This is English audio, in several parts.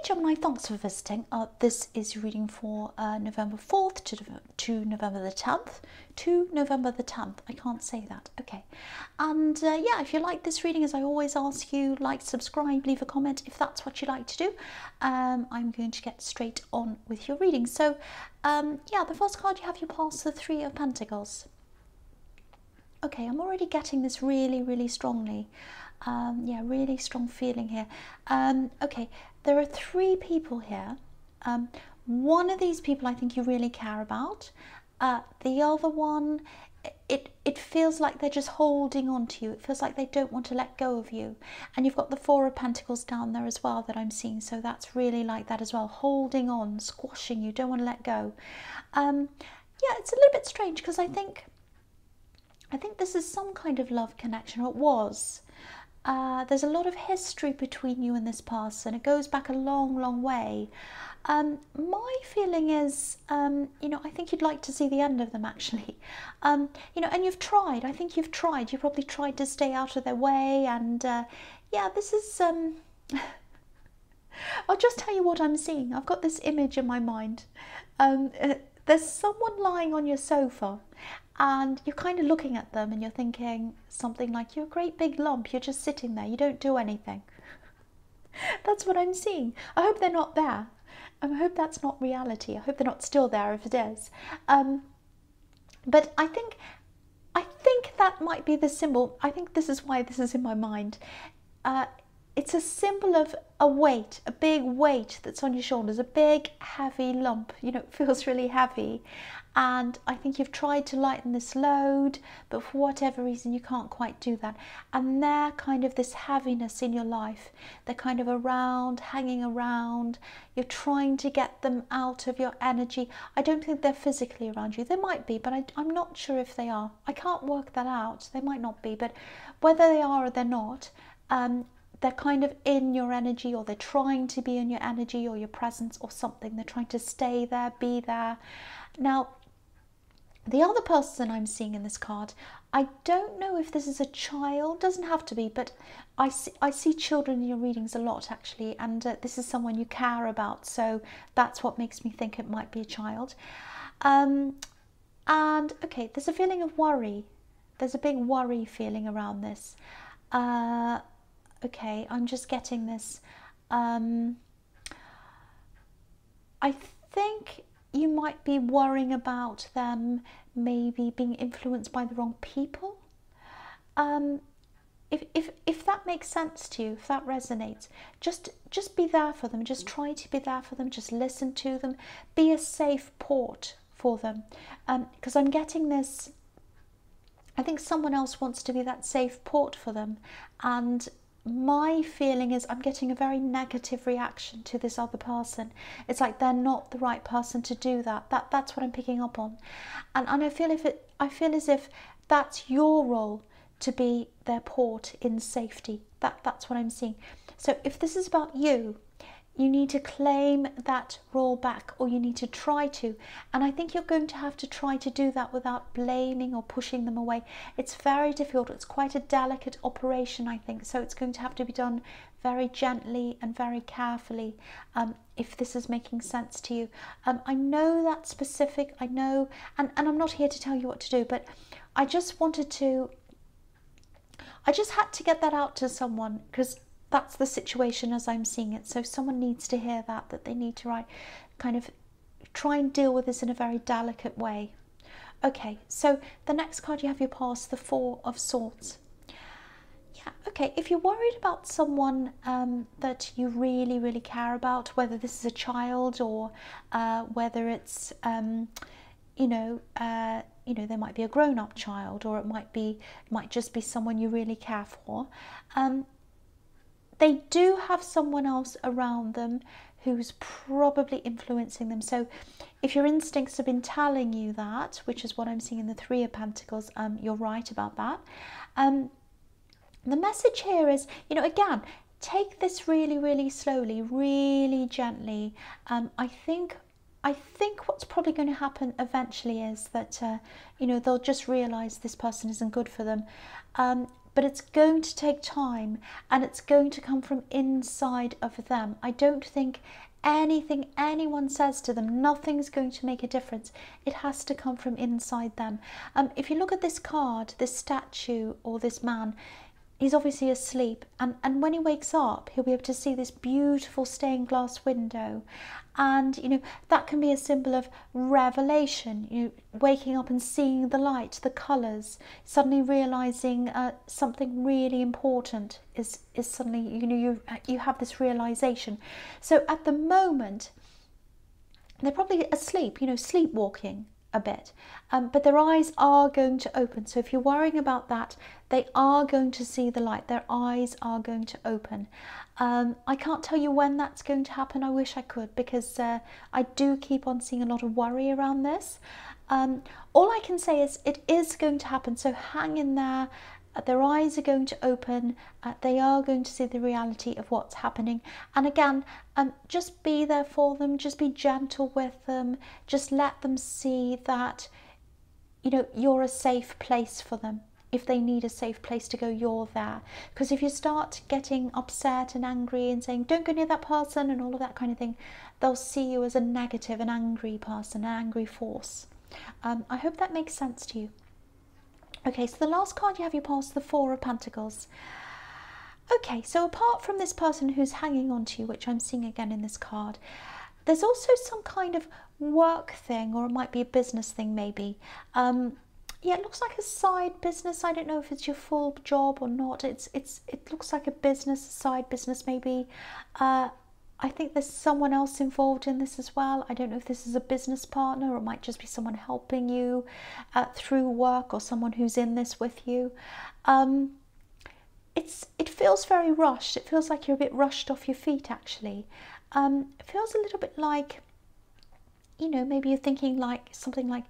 Gemini, thanks for visiting. This is your reading for November 4th to November the 10th. To November the 10th. I can't say that. Okay. And yeah, if you like this reading, as I always ask you, like, subscribe, leave a comment if that's what you like to do. I'm going to get straight on with your reading. So, yeah, the first card you have, you pass the Three of Pentacles. Okay, I'm already getting this really, really strongly. Yeah, really strong feeling here. Okay, there are three people here. One of these people I think you really care about. The other one, it feels like they're just holding on to you. It feels like they don't want to let go of you. And you've got the Four of Pentacles down there as well that I'm seeing. So that's really like that as well. Holding on, squashing you, don't want to let go. Yeah, it's a little bit strange because I think this is some kind of love connection, or it was. There's a lot of history between you and this person. It goes back a long, long way. My feeling is, you know, I think you'd like to see the end of them, actually. You know, and you've tried. I think you've tried. You've probably tried to stay out of their way. And yeah, this is... I'll just tell you what I'm seeing. I've got this image in my mind. There's someone lying on your sofa and you're kind of looking at them and you're thinking something like, you're a great big lump, you're just sitting there, you don't do anything. That's what I'm seeing. I hope they're not there. I hope that's not reality. I hope they're not still there if it is. But I think that might be the symbol. I think this is why this is in my mind. It's a symbol of a weight, a big weight that's on your shoulders, a big heavy lump, you know, it feels really heavy. And I think you've tried to lighten this load, but for whatever reason you can't quite do that. And they're kind of this heaviness in your life. They're kind of around, hanging around. You're trying to get them out of your energy. I don't think they're physically around you. They might be, but I'm not sure if they are. I can't work that out. They might not be, but whether they are or they're not, they're kind of in your energy, or they're trying to be in your energy or your presence or something. They're trying to stay there, be there. Now, the other person I'm seeing in this card, I don't know if this is a child, doesn't have to be, but I see children in your readings a lot, actually, and this is someone you care about, so that's what makes me think it might be a child. And, okay, there's a feeling of worry. There's a big worry feeling around this. Okay, I'm just getting this. I think you might be worrying about them maybe being influenced by the wrong people. If that makes sense to you, if that resonates, just be there for them. Just try to be there for them. Just listen to them. Be a safe port for them. Because I'm getting this. I think someone else wants to be that safe port for them, and my feeling is I'm getting a very negative reaction to this other person. It's like they're not the right person to do that. That's what I'm picking up on, and I feel as if that's your role, to be their port in safety. That's what I'm seeing. So if this is about you, you need to claim that role back, or you need to try to. And I think you're going to have to try to do that without blaming or pushing them away. It's very difficult. It's quite a delicate operation, I think. So it's going to have to be done very gently and very carefully, if this is making sense to you. I know that's specific. I know, and I'm not here to tell you what to do, but I just had to get that out to someone, because that's the situation as I'm seeing it. So someone needs to hear that they need to kind of try and deal with this in a very delicate way. Okay, so the next card you have, you pass the Four of Swords. Yeah, okay, if you're worried about someone that you really, really care about, whether this is a child or whether it's, you know, there might be a grown-up child, or it might just be someone you really care for. They do have someone else around them who's probably influencing them. So if your instincts have been telling you that, which is what I'm seeing in the Three of Pentacles, you're right about that. The message here is, you know, again, take this really, really slowly, really gently. I think what's probably going to happen eventually is that, you know, they'll just realise this person isn't good for them. but it's going to take time, and it's going to come from inside of them. I don't think anything anyone says to them, nothing's going to make a difference. It has to come from inside them. If you look at this card, this statue or this man, he's obviously asleep, and when he wakes up, he'll be able to see this beautiful stained glass window. And you know, that can be a symbol of revelation, you know, waking up and seeing the light, the colours, suddenly realizing something really important is suddenly, you know, you have this realization. So at the moment they're probably asleep, you know, sleepwalking a bit, but their eyes are going to open. So if you're worrying about that, they are going to see the light, their eyes are going to open. I can't tell you when that's going to happen. I wish I could, because I do keep on seeing a lot of worry around this. All I can say is it is going to happen, so hang in there. Their eyes are going to open, they are going to see the reality of what's happening. And again, just be there for them, just be gentle with them, just let them see that, you know, you're a safe place for them. If they need a safe place to go, you're there. Because if you start getting upset and angry and saying, don't go near that person and all of that kind of thing, they'll see you as a negative, an angry person, an angry force. I hope that makes sense to you. Okay, so the last card you have, you pass the Four of Pentacles. Okay, so apart from this person who's hanging on to you, which I'm seeing again in this card, there's also some kind of work thing, or it might be a business thing maybe. Yeah, it looks like a side business. I don't know if it's your full job or not. It looks like a business, a side business maybe. I think there's someone else involved in this as well. I don't know if this is a business partner, or it might just be someone helping you through work, or someone who's in this with you. It feels very rushed. It feels like you're a bit rushed off your feet, actually. It feels a little bit like, you know, maybe you're thinking like something like,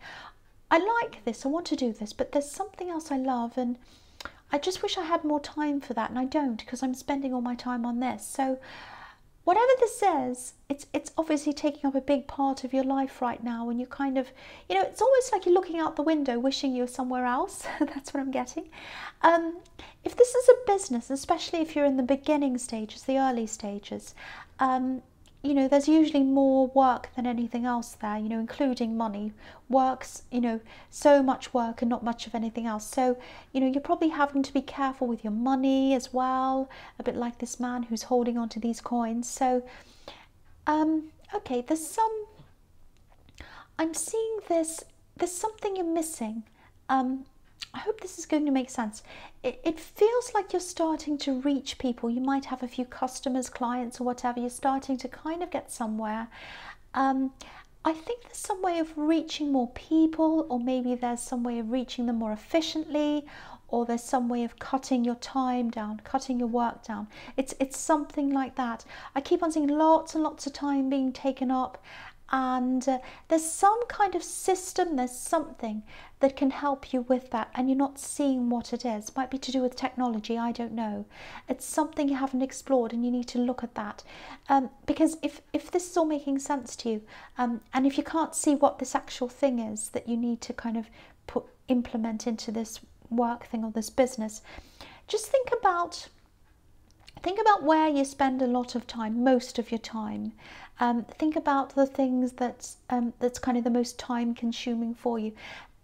I like this, I want to do this, but there's something else I love, and I just wish I had more time for that, and I don't, because I'm spending all my time on this. So whatever this is, it's obviously taking up a big part of your life right now, and you kind of, you know, it's almost like you're looking out the window wishing you were somewhere else. That's what I'm getting. If this is a business, especially if you're in the beginning stages, the early stages, you know, there's usually more work than anything else there, you know, including money. Work's, you know, so much work and not much of anything else. So, you know, you're probably having to be careful with your money as well, a bit like this man who's holding on to these coins. So, okay, I'm seeing this, there's something you're missing. I hope this is going to make sense. It feels like you're starting to reach people. You might have a few customers, clients or whatever. You're starting to kind of get somewhere. I think there's some way of reaching more people, or maybe there's some way of reaching them more efficiently, or there's some way of cutting your time down, cutting your work down. It's something like that. I keep on seeing lots and lots of time being taken up, and there's some kind of system, there's something that can help you with that, and you're not seeing what it is. Might be to do with technology, I don't know. It's something you haven't explored, and you need to look at that. Because if this is all making sense to you, and if you can't see what this actual thing is that you need to kind of implement into this work thing or this business, just think about where you spend a lot of time, most of your time. Think about the things that's kind of the most time consuming for you.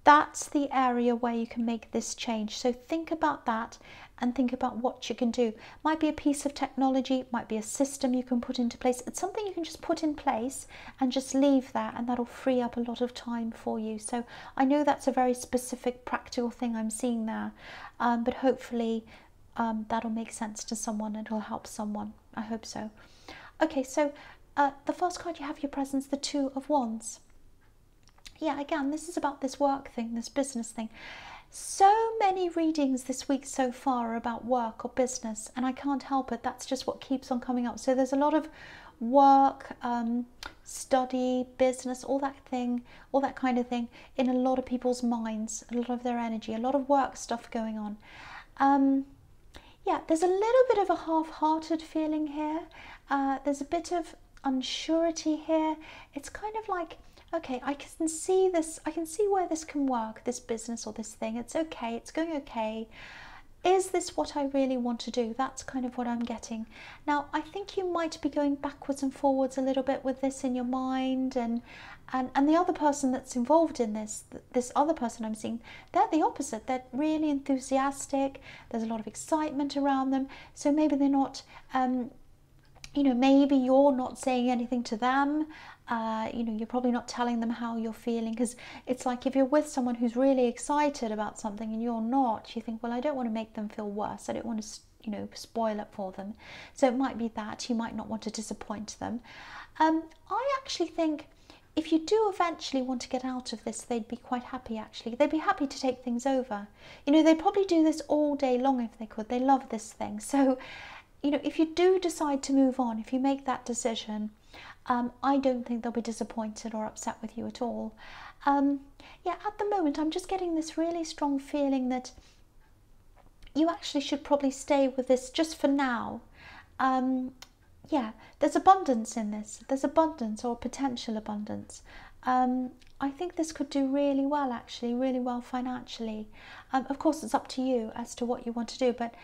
That's the area where you can make this change. So think about that, and think about what you can do. Might be a piece of technology, might be a system you can put into place. It's something you can just put in place and just leave there, and that'll free up a lot of time for you. So I know that's a very specific practical thing I'm seeing there, but hopefully that'll make sense to someone and it'll help someone. I hope so. Okay, so the first card you have, your presence, the Two of Wands. Yeah, again, this is about this work thing, this business thing. So many readings this week so far are about work or business, and I can't help it. That's just what keeps on coming up. So there's a lot of work, study, business, all that kind of thing in a lot of people's minds, a lot of their energy, a lot of work stuff going on. Yeah, there's a little bit of a half-hearted feeling here. There's a bit of unsurety here. It's kind of like, okay, I can see this, I can see where this can work, this business or this thing. It's okay, it's going okay. is this what I really want to do? That's kind of what I'm getting. Now, I think you might be going backwards and forwards a little bit with this in your mind, and the other person that's involved in this other person I'm seeing, they're the opposite. They're really enthusiastic. There's a lot of excitement around them. So maybe they're not, you know, maybe you're not saying anything to them. You know, you're probably not telling them how you're feeling, because it's like if you're with someone who's really excited about something and you're not, you think, well, I don't want to make them feel worse. I don't want to, you know, spoil it for them. So it might be that you might not want to disappoint them. I actually think if you do eventually want to get out of this, they'd be quite happy, actually. They'd be happy to take things over. You know, they'd probably do this all day long if they could. They love this thing. So, you know, if you do decide to move on, if you make that decision, I don't think they'll be disappointed or upset with you at all. Yeah, at the moment, I'm just getting this really strong feeling that you actually should probably stay with this just for now. Yeah, there's abundance in this. There's abundance, or potential abundance. I think this could do really well, actually, really well financially. Of course, it's up to you as to what you want to do, but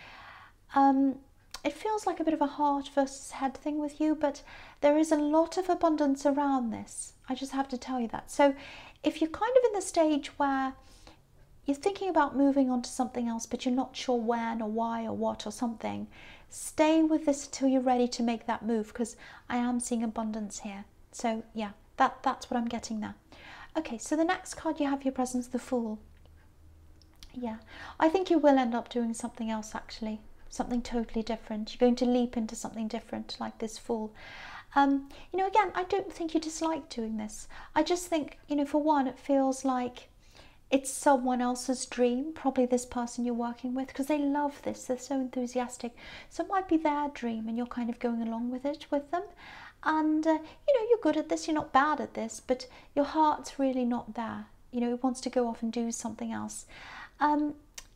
it feels like a bit of a heart versus head thing with you, but there is a lot of abundance around this. I just have to tell you that. So if you're kind of in the stage where you're thinking about moving on to something else, but you're not sure when or why or what or something, stay with this until you're ready to make that move, because I am seeing abundance here. So yeah, that's what I'm getting there. Okay, so the next card you have your presence, the Fool. Yeah, I think you will end up doing something else, actually. Something totally different. You're going to leap into something different, like this Fool. You know, again, I don't think you dislike doing this. I just think, you know, for one, it feels like it's someone else's dream, probably this person you're working with, because they love this. They're so enthusiastic. So it might be their dream and you're kind of going along with it with them. And, you know, you're good at this, you're not bad at this, but your heart's really not there. You know, it wants to go off and do something else.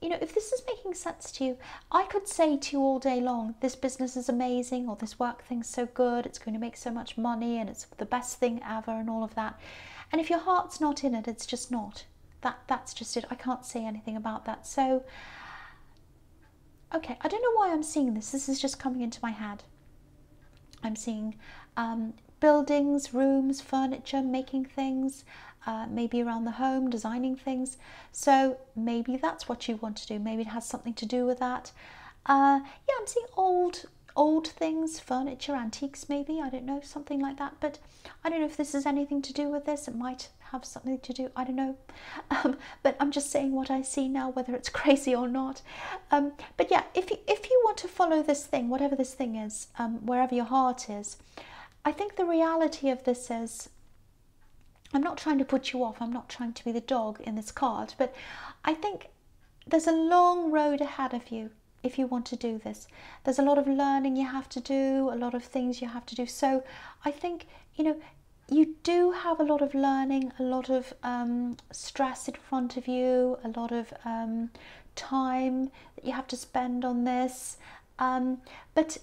You know, if this is making sense to you, I could say to you all day long, this business is amazing, or this work thing's so good, it's going to make so much money, and it's the best thing ever, and all of that. And if your heart's not in it, it's just not. That's just it. I can't say anything about that. So, okay, I don't know why I'm seeing this. This is just coming into my head. I'm seeing buildings, rooms, furniture, making things, maybe around the home, designing things. So maybe that's what you want to do. Maybe it has something to do with that. Yeah, I'm seeing old things, furniture, antiques maybe, I don't know, something like that. But I don't know if this has anything to do with this. It might have something to do, I don't know. But I'm just saying what I see now, whether it's crazy or not. But yeah, if you want to follow this thing, whatever this thing is, wherever your heart is, I think the reality of this is, I'm not trying to put you off, I'm not trying to be the dog in this card, but I think there's a long road ahead of you if you want to do this. There's a lot of learning you have to do, a lot of things you have to do. So I think, you know, you do have a lot of learning, a lot of stress in front of you, a lot of time that you have to spend on this. But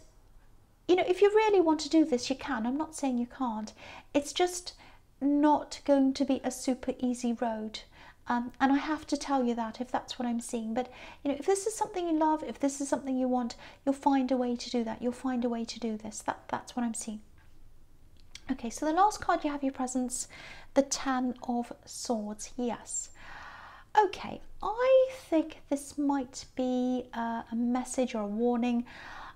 you know, if you really want to do this, you can. I'm not saying you can't. It's just not going to be a super easy road. And I have to tell you that, if that's what I'm seeing. But, you know, if this is something you love, if this is something you want, you'll find a way to do that. You'll find a way to do this. That's what I'm seeing. Okay, so the last card you have your presence, the Ten of Swords. Yes. Okay, I think this might be a message or a warning.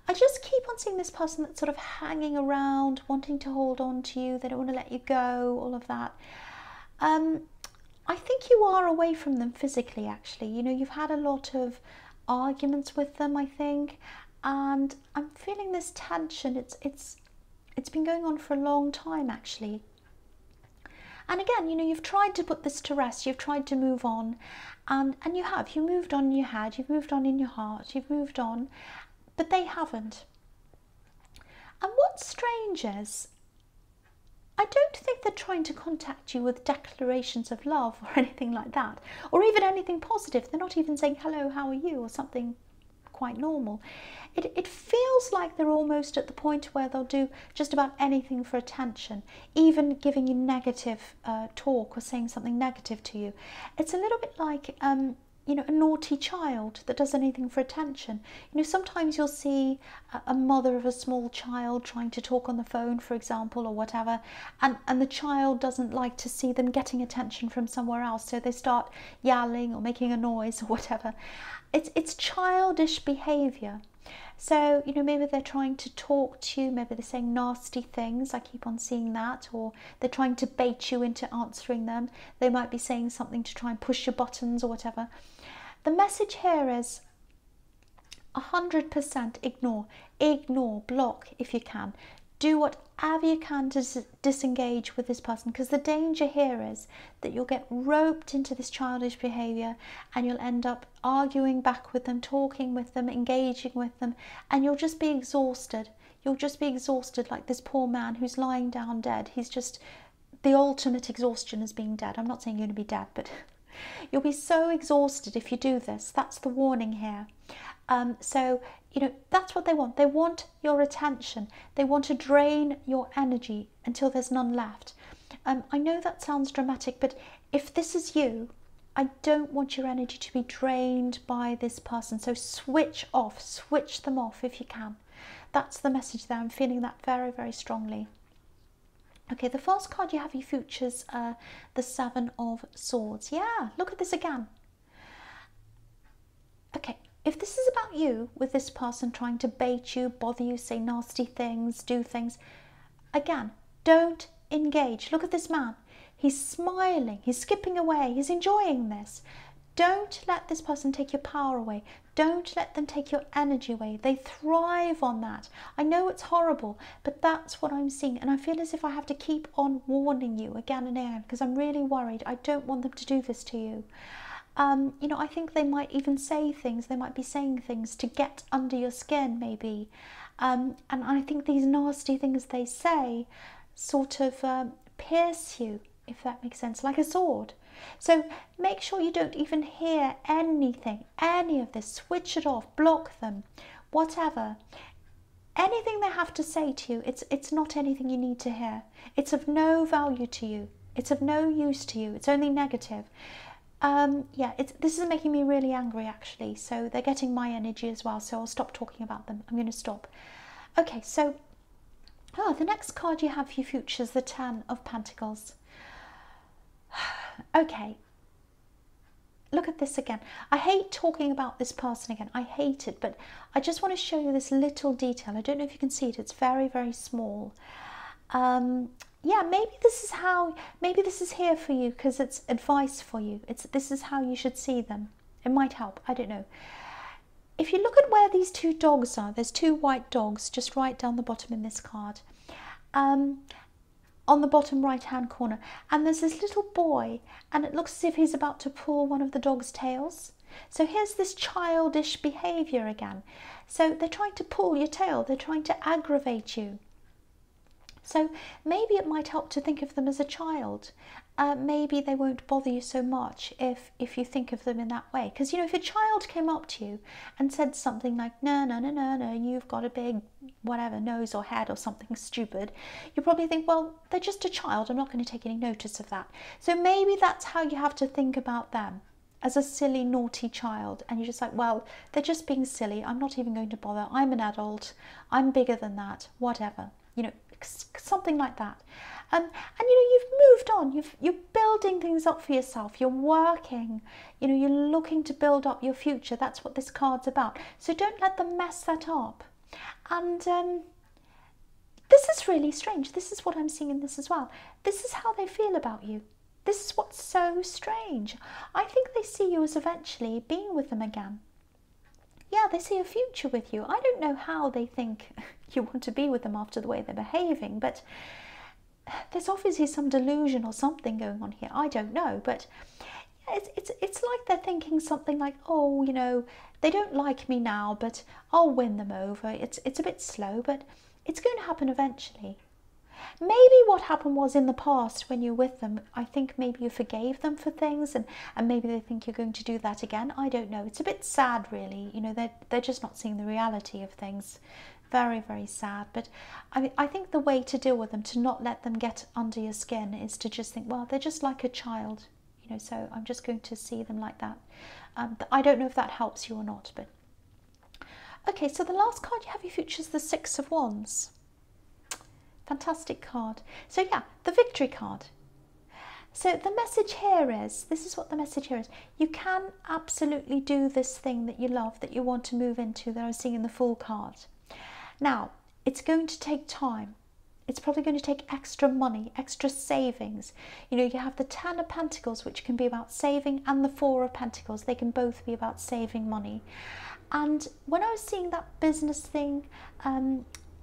I just keep on seeing this person that's sort of hanging around, wanting to hold on to you. They don't want to let you go, all of that. I think you are away from them physically, actually. You know, you've had a lot of arguments with them, I think. And I'm feeling this tension. It's been going on for a long time, actually. And again, you know, you've tried to put this to rest. You've tried to move on. And you have. You moved on in your head. You've moved on in your heart. You've moved on. But they haven't. And what's strange is, I don't think they're trying to contact you with declarations of love or anything like that, or even anything positive. They're not even saying, hello, how are you, or something quite normal. It feels like they're almost at the point where they'll do just about anything for attention, even giving you negative talk or saying something negative to you. It's a little bit like, you know, a naughty child that does anything for attention. You know, sometimes you'll see a mother of a small child trying to talk on the phone, for example, or whatever, and the child doesn't like to see them getting attention from somewhere else, so they start yelling or making a noise or whatever. It's childish behaviour. So, you know, maybe they're trying to talk to you, maybe they're saying nasty things, I keep on seeing that, or they're trying to bait you into answering them. They might be saying something to try and push your buttons or whatever. The message here is 100% ignore, block if you can. Do whatever you can to disengage with this person, because the danger here is that you'll get roped into this childish behaviour and you'll end up arguing back with them, talking with them, engaging with them, and you'll just be exhausted. You'll just be exhausted like this poor man who's lying down dead. He's just, the ultimate exhaustion is being dead. I'm not saying you're going to be dead, but you'll be so exhausted if you do this. That's the warning here. So, you know, that's what they want. They want your attention. They want to drain your energy until there's none left. I know that sounds dramatic, but if this is you, I don't want your energy to be drained by this person. So switch off, switch them off if you can. That's the message there. I'm feeling that very, very strongly. Okay, the first card you have, you features the Seven of Swords. Yeah, look at this again. Okay. If this is about you with this person trying to bait you, bother you, say nasty things, do things, again, don't engage. Look at this man. He's smiling. He's skipping away. He's enjoying this. Don't let this person take your power away. Don't let them take your energy away. They thrive on that. I know it's horrible, but that's what I'm seeing. And I feel as if I have to keep on warning you again and again because I'm really worried. I don't want them to do this to you. You know, I think they might even say things, they might be saying things to get under your skin maybe. And I think these nasty things they say sort of pierce you, if that makes sense, like a sword. So make sure you don't even hear anything, any of this. Switch it off, block them, whatever. Anything they have to say to you, it's not anything you need to hear. It's of no value to you. It's of no use to you. It's only negative. Yeah, this is making me really angry actually, so they're getting my energy as well, so I'll stop talking about them. I'm going to stop. Okay, so the next card you have for your future is the Ten of Pentacles. Okay, look at this again. I hate talking about this person again. I hate it, but I just want to show you this little detail. I don't know if you can see it. It's very, very small. Yeah, maybe this is here for you because it's advice for you. This is how you should see them. It might help, I don't know. If you look at where these two dogs are, there's two white dogs just right down the bottom in this card. On the bottom right hand corner. And there's this little boy and it looks as if he's about to pull one of the dog's tails. So here's this childish behaviour again. So they're trying to pull your tail, they're trying to aggravate you. So maybe it might help to think of them as a child. Maybe they won't bother you so much if you think of them in that way. Because, you know, if a child came up to you and said something like, no, no, no, no, no, you've got a big whatever nose or head or something stupid, you probably think, well, they're just a child. I'm not going to take any notice of that. So maybe that's how you have to think about them, as a silly, naughty child. And you're just like, well, they're just being silly. I'm not even going to bother. I'm an adult. I'm bigger than that. Whatever. You know, something like that. And you know, you've moved on, you're building things up for yourself, you're working, you know, you're looking to build up your future. That's what this card's about. So don't let them mess that up. And this is really strange. This is what I'm seeing in this as well. This is how they feel about you. This is what's so strange. I think they see you as eventually being with them again. Yeah, they see a future with you. I don't know how they think you want to be with them after the way they're behaving, but there's obviously some delusion or something going on here. I don't know, but it's like they're thinking something like, oh, you know, they don't like me now, but I'll win them over. It's a bit slow, but it's going to happen eventually. Maybe what happened was in the past when you're with them, I think maybe you forgave them for things and maybe they think you're going to do that again. I don't know. It's a bit sad, really. You know, they're just not seeing the reality of things. Very, very sad. But I think the way to deal with them, to not let them get under your skin, is to just think, well, they're just like a child. You you know, so I'm just going to see them like that. I don't know if that helps you or not, but okay, so the last card you have your future is the Six of Wands. Fantastic card. So yeah, the victory card. So the message here is, this is what the message here is. You can absolutely do this thing that you love, that you want to move into, that I was seeing in the Fool card. Now, it's going to take time. It's probably going to take extra money, extra savings. You know, you have the Ten of Pentacles, which can be about saving, and the Four of Pentacles. They can both be about saving money. And when I was seeing that business thing,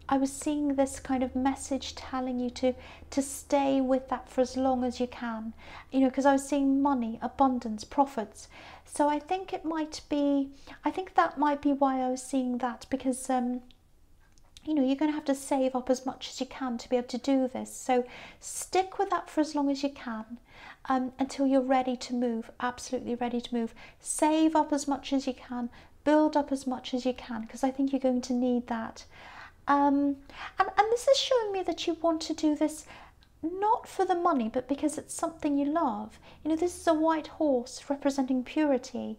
I was seeing this kind of message telling you to stay with that for as long as you can, you know, because I was seeing money, abundance, profits. So I think it might be, I think that might be why I was seeing that, because, you know, you're going to have to save up as much as you can to be able to do this. So stick with that for as long as you can, until you're ready to move, absolutely ready to move. Save up as much as you can, build up as much as you can, because I think you're going to need that. And this is showing me that you want to do this not for the money, but because it's something you love. You know, this is a white horse representing purity.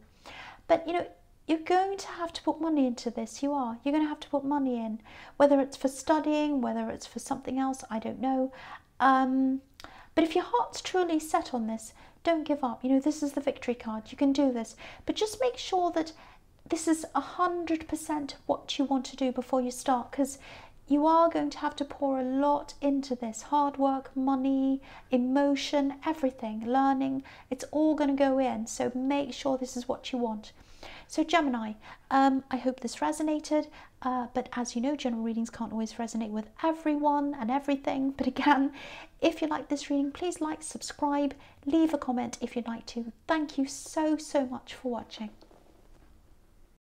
But, you know, you're going to have to put money into this. You are. You're going to have to put money in, whether it's for studying, whether it's for something else, I don't know. But if your heart's truly set on this, don't give up. You know, this is the victory card. You can do this. But just make sure that this is 100% what you want to do before you start, because you are going to have to pour a lot into this. Hard work, money, emotion, everything, learning, it's all going to go in. So make sure this is what you want. So Gemini, I hope this resonated, but as you know, general readings can't always resonate with everyone and everything. But again, if you like this reading, please like, subscribe, leave a comment if you'd like to. Thank you so much for watching.